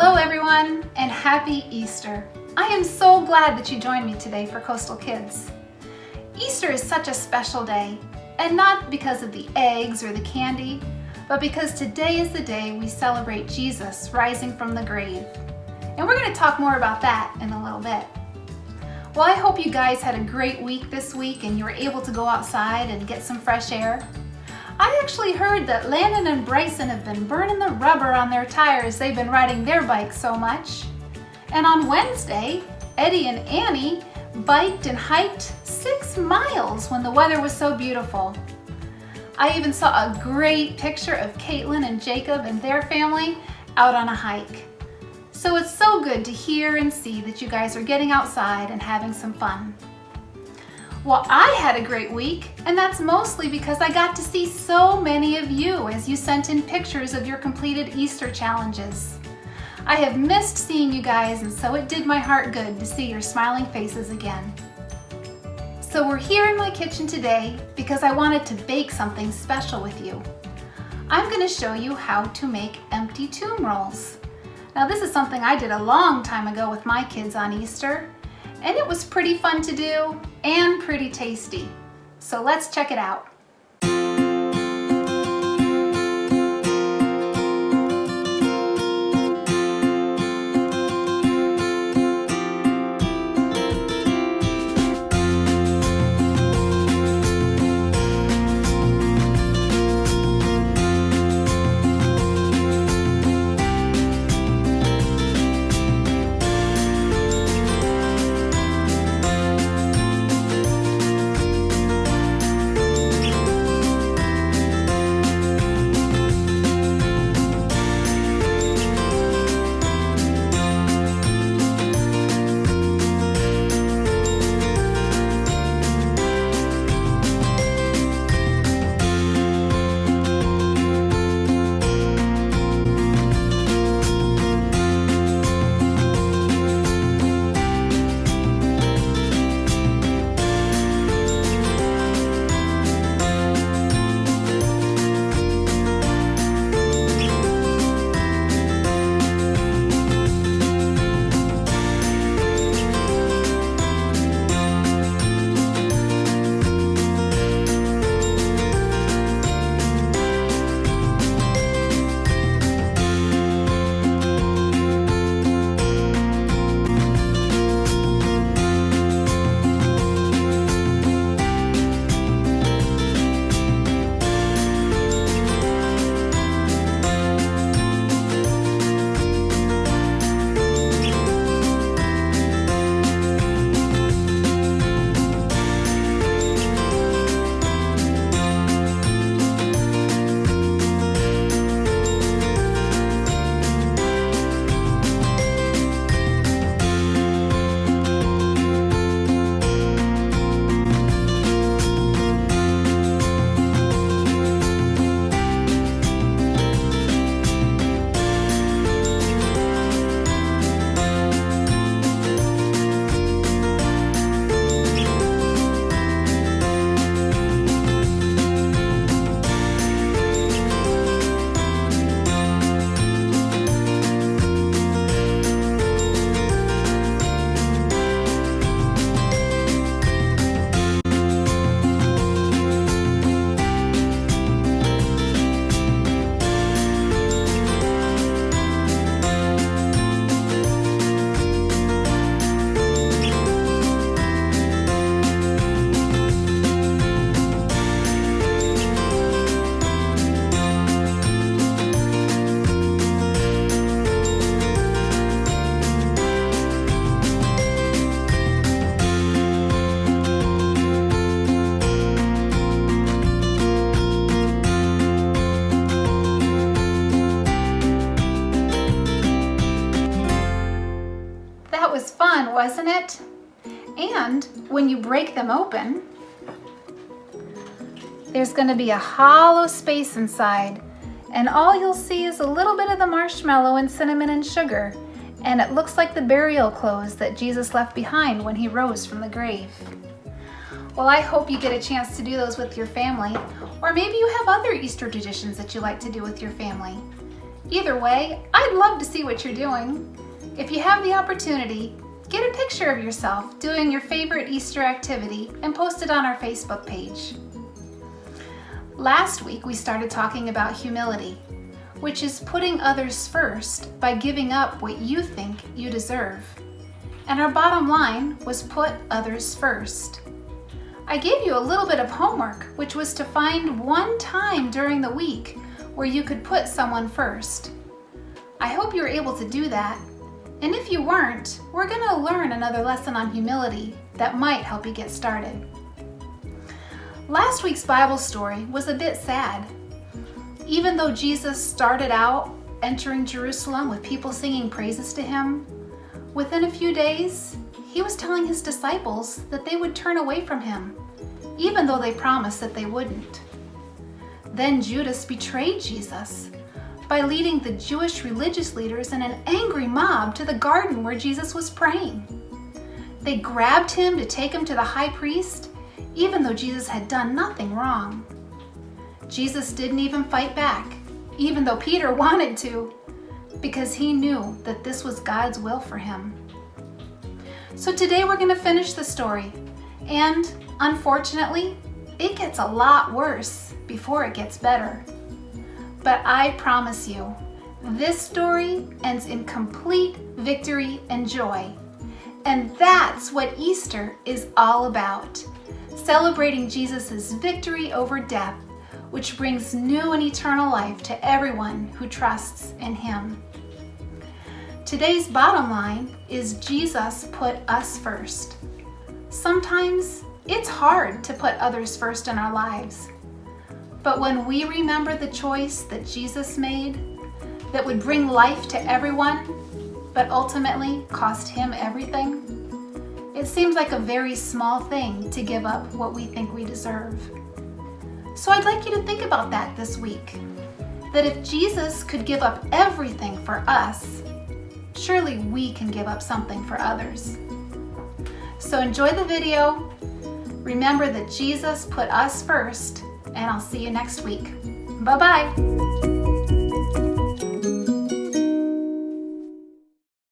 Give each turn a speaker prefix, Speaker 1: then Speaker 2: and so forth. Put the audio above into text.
Speaker 1: Hello everyone, and happy Easter. I am so glad that you joined me today for Coastal Kids. Easter is such a special day, and not because of the eggs or the candy, but because today is the day we celebrate Jesus rising from the grave. And we're going to talk more about that in a little bit. Well, I hope you guys had a great week this week and you were able to go outside and get some fresh air. I actually heard that Landon and Bryson have been burning the rubber on their tires. They've been riding their bikes so much. And on Wednesday, Eddie and Annie biked and hiked 6 miles when the weather was so beautiful. I even saw a great picture of Caitlin and Jacob and their family out on a hike. So it's so good to hear and see that you guys are getting outside and having some fun. Well, I had a great week, and that's mostly because I got to see so many of you as you sent in pictures of your completed Easter challenges. I have missed seeing you guys, and so it did my heart good to see your smiling faces again. So we're here in my kitchen today because I wanted to bake something special with you. I'm going to show you how to make empty tomb rolls. Now this is something I did a long time ago with my kids on Easter, and it was pretty fun to do and pretty tasty. So let's check it out. Wasn't it? And when you break them open, there's going to be a hollow space inside, and all you'll see is a little bit of the marshmallow and cinnamon and sugar, and it looks like the burial clothes that Jesus left behind when he rose from the grave. Well, I hope you get a chance to do those with your family, or maybe you have other Easter traditions that you like to do with your family. Either way, I'd love to see what you're doing. If you have the opportunity, get a picture of yourself doing your favorite Easter activity and post it on our Facebook page. Last week we started talking about humility, which is putting others first by giving up what you think you deserve. And our bottom line was put others first. I gave you a little bit of homework, which was to find one time during the week where you could put someone first. I hope you were able to do that. And if you weren't, we're going to learn another lesson on humility that might help you get started. Last week's Bible story was a bit sad. Even though Jesus started out entering Jerusalem with people singing praises to him, within a few days, he was telling his disciples that they would turn away from him, even though they promised that they wouldn't. Then Judas betrayed Jesus by leading the Jewish religious leaders and an angry mob to the garden where Jesus was praying. They grabbed him to take him to the high priest, even though Jesus had done nothing wrong. Jesus didn't even fight back, even though Peter wanted to, because he knew that this was God's will for him. So today we're going to finish the story, and unfortunately, it gets a lot worse before it gets better. But I promise you, this story ends in complete victory and joy. And that's what Easter is all about, celebrating Jesus' victory over death, which brings new and eternal life to everyone who trusts in him. Today's bottom line is Jesus put us first. Sometimes it's hard to put others first in our lives. But when we remember the choice that Jesus made that would bring life to everyone, but ultimately cost him everything, it seems like a very small thing to give up what we think we deserve. So I'd like you to think about that this week, that if Jesus could give up everything for us, surely we can give up something for others. So enjoy the video. Remember that Jesus put us first, and I'll see you next week. Bye-bye.